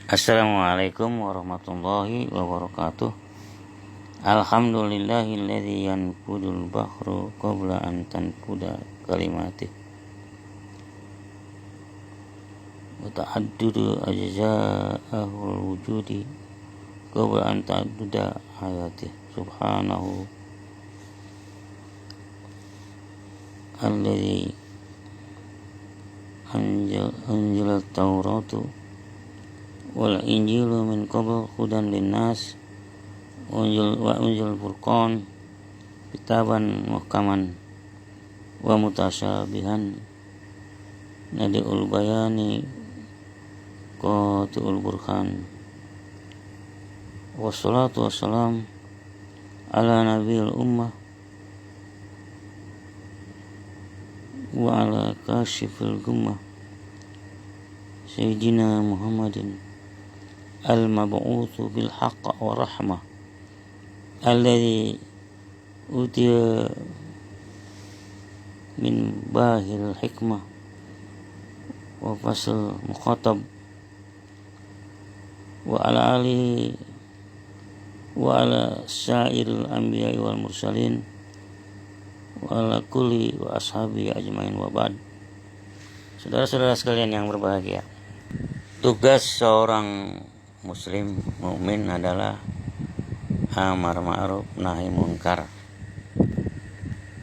Assalamualaikum warahmatullahi wabarakatuh. Alhamdulillahilladzi yanfudul bahru qabla an tanfuda kalimatih wa ta'addudu ajza'ahul wujudi qabla an ta'adduda hayatih. Subhanahu alladzi anjala tauratu wal injilu min qabl hudan linnas wa unzil furqan kitaban muhkaman wa mutasyabihan nadiul bayani qati'ul burhan. Wassalatu wassalam ala nabiyil ummah wa ala kashifil gummah sayyidina Muhammadin al-mab'utsu bil haqq wa rahmah alladzi utiya min bahil hikmah wa fasl mukhatab wa ala alihi wa ala sa'iril anbiya'i wal mursalin wa ala kulli wa ashabi ajmain wa ba'd. Saudara-saudara sekalian yang berbahagia, tugas seorang muslim mukmin adalah amar ma'ruf nahi munkar.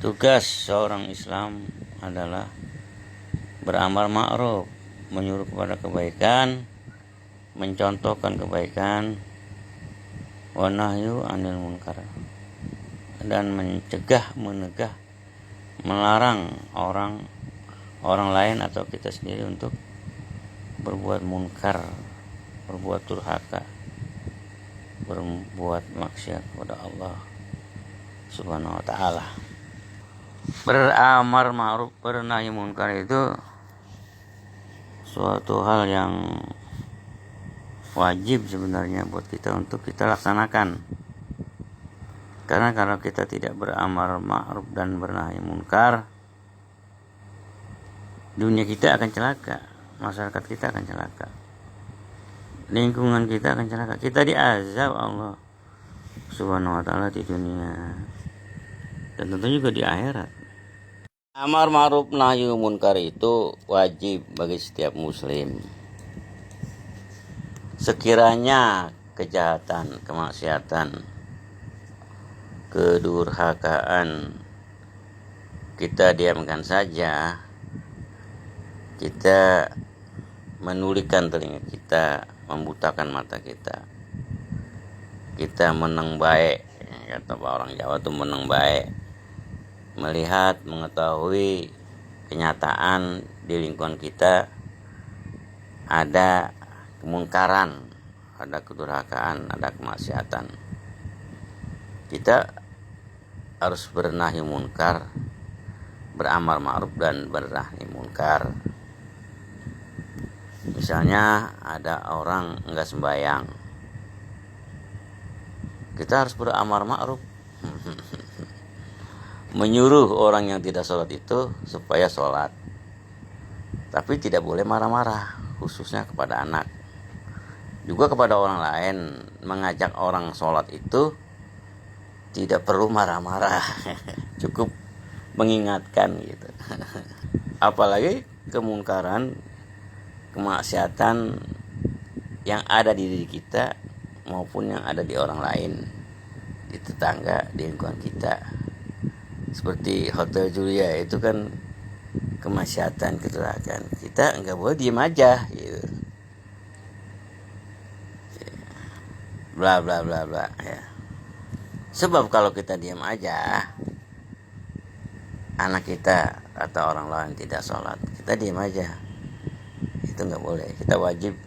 Tugas seorang Islam adalah beramar ma'ruf, menyuruh kepada kebaikan, mencontohkan kebaikan, wa nahyu anil munkar, dan mencegah, menegah, melarang orang lain atau kita sendiri untuk berbuat munkar, berbuat durhaka, berbuat maksiat kepada Allah Subhanahu wa ta'ala. Beramar ma'ruf bernahi munkar itu suatu hal yang wajib sebenarnya buat kita untuk kita laksanakan. Karena kalau kita tidak beramar ma'ruf dan bernahi munkar, dunia kita akan celaka, masyarakat kita akan celaka, lingkungan kita akan celaka, kita diazab Allah Subhanahu wa ta'ala di dunia dan tentu juga di akhirat. Amar ma'ruf nahi munkar itu wajib bagi setiap muslim. Sekiranya kejahatan, kemaksiatan, kedurhakaan kita diamkan saja, kita menulikan telinga kita, membutakan mata kita, kita meneng baik, kata orang Jawa tuh meneng baik, melihat, mengetahui kenyataan di lingkungan kita ada kemungkaran, ada kedurhakaan, ada kemaksiatan. Kita harus bernahi munkar, beramar ma'ruf dan bernahi munkar. Misalnya ada orang enggak sembahyang, kita harus beramar ma'ruf, menyuruh orang yang tidak sholat itu supaya sholat, tapi tidak boleh marah-marah, khususnya kepada anak. Juga kepada orang lain, mengajak orang sholat itu tidak perlu marah-marah, cukup mengingatkan gitu. Apalagi kemungkaran, kemaksiatan yang ada di diri kita maupun yang ada di orang lain, di tetangga, di lingkungan kita. Seperti Hotel Julia itu kan kemaksiatan, kecelakaan. Kita nggak boleh diem aja gitu, bla bla bla bla ya. Sebab kalau kita diam aja, anak kita atau orang lain tidak sholat, kita diam aja, itu nggak boleh. Kita wajib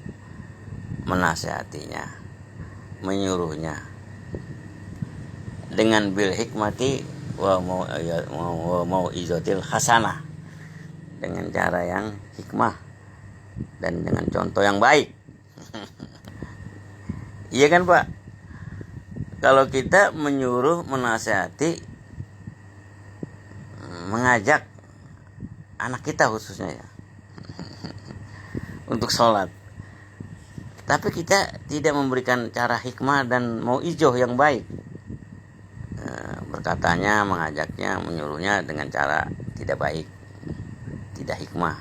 menasihatinya, menyuruhnya dengan bil hikmati wa mau izotil hasanah, dengan cara yang hikmah dan dengan contoh yang baik. Iya kan Pak? Kalau kita menyuruh, menasihati, mengajak anak kita khususnya ya untuk sholat, Tapi kita tidak memberikan cara hikmah dan mau ijoh yang baik. Berkatanya, mengajaknya, menyuruhnya dengan cara tidak baik, tidak hikmah.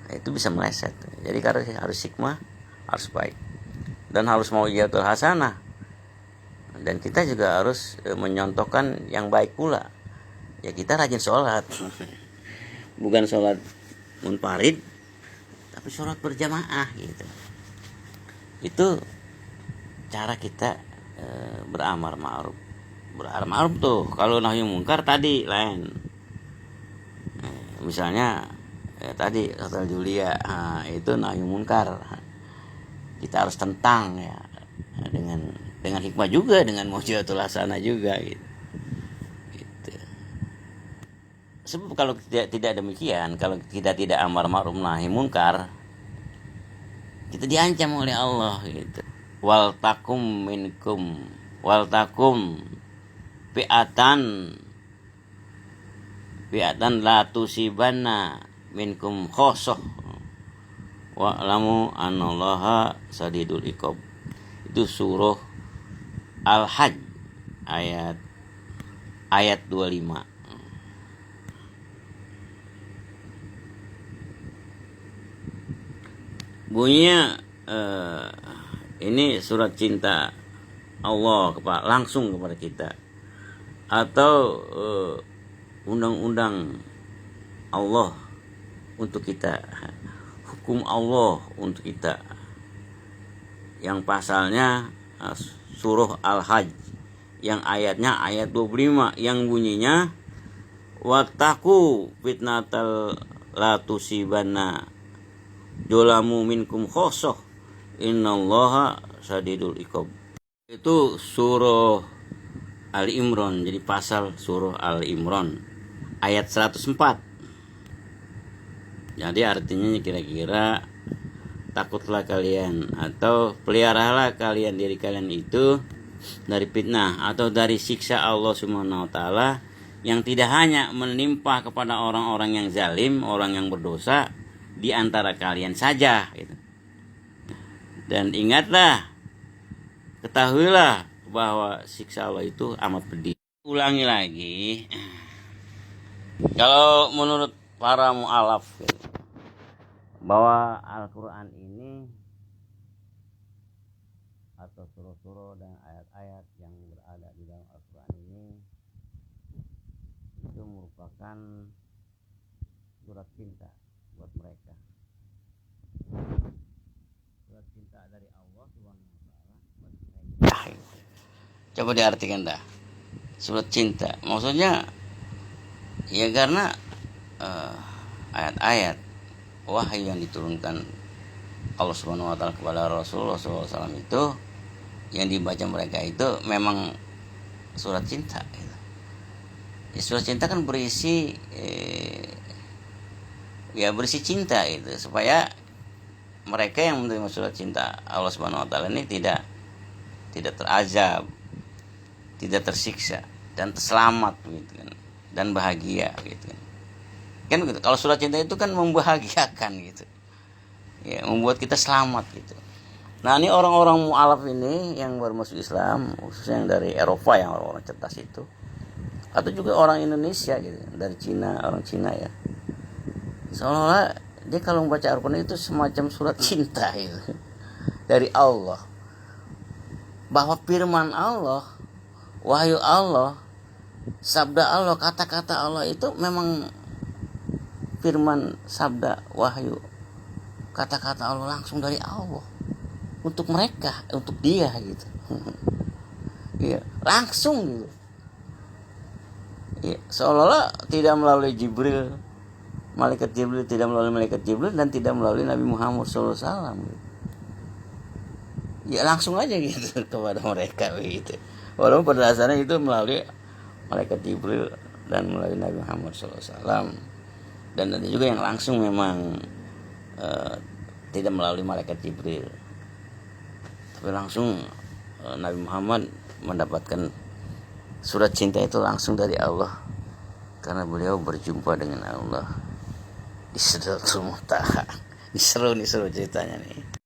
Itu bisa meleset. Jadi harus hikmah, harus baik, dan harus mau ijatul hasanah. Dan kita juga harus menyontohkan yang baik pula. Ya kita rajin sholat, bukan sholat munfarid, tapi sholat berjamaah gitu. Itu cara kita beramar ma'ruf. Beramar ma'ruf tuh kalau nahi mungkar tadi lain. Misalnya tadi kata Julia, itu nahi mungkar. Kita harus tentang ya dengan hikmah juga, dengan mujizatul hasanah juga gitu. Sebab kalau tidak demikian, kalau kita tidak amar ma'ruf nahi mungkar, kita diancam oleh Allah gitu. Wal takum fi'atan la tusibanna minkum khosoh wa'lamu anallaha sadidul iqab. Itu surah Al-Hajj ayat 25. Bunyinya ini surat cinta Allah langsung kepada kita, atau undang-undang Allah untuk kita, hukum Allah untuk kita, yang pasalnya surah Al-Hajj yang ayatnya ayat 25 yang bunyinya wattaqu fitnatal la tusibanna dzalamu minkum khosoh innallaha sadidul iqab. Itu surah Ali Imran, jadi pasal surah Ali Imran ayat 104. Jadi artinya kira-kira takutlah kalian atau peliharalah kalian diri kalian itu dari fitnah atau dari siksa Allah Subhanahu wa taala yang tidak hanya menimpa kepada orang-orang yang zalim, orang yang berdosa di antara kalian saja gitu. Dan ingatlah, ketahuilah bahwa siksa Allah itu amat pedih. Ulangi lagi, kalau menurut para mu'alaf gitu, bahwa Al-Quran ini atau surah-surah dan ayat-ayat yang berada di dalam Al-Quran ini itu merupakan surat cinta buat mereka, surat cinta dari Allah Subhanahu wa taala buat mereka. Coba diartikan dah, surat cinta maksudnya ya karena ayat-ayat wahyu yang diturunkan Allah Subhanahu wa taala kepada Rasulullah SAW itu yang dibaca mereka itu memang surat cinta gitu. Ya, surat cinta kan berisi berisi cinta itu, supaya mereka yang menerima surat cinta Allah Subhanahu wa taala ini tidak terazab, tidak tersiksa, dan selamat gitu kan, dan bahagia gitu kan gitu. Kalau surat cinta itu kan membahagiakan gitu ya, membuat kita selamat gitu. Nah ini orang-orang mu'alaf ini yang baru masuk Islam, khususnya yang dari Eropa, yang orang-orang cerdas itu, atau juga orang Indonesia gitu, dari Cina, orang Cina ya, seolah-olah dia kalau membaca Al-Quran itu semacam surat cinta gitu dari Allah, bahwa firman Allah, wahyu Allah, sabda Allah, kata-kata Allah itu memang firman, sabda, wahyu, kata-kata Allah langsung dari Allah untuk mereka, untuk dia gitu. Iya, langsung gitu. Iya, seolah-olah tidak melalui Jibril, malaikat Jibril, tidak melalui malaikat Jibril, dan tidak melalui Nabi Muhammad SAW gitu. Ya langsung aja gitu kepada mereka gitu. Walaupun pada dasarnya itu melalui malaikat Jibril dan melalui Nabi Muhammad SAW. Dan ada juga yang langsung memang tidak melalui malaikat Jibril, tapi langsung Nabi Muhammad mendapatkan surat cinta itu langsung dari Allah, karena beliau berjumpa dengan Allah di Sidratul Muntaha. Ini seru ceritanya nih.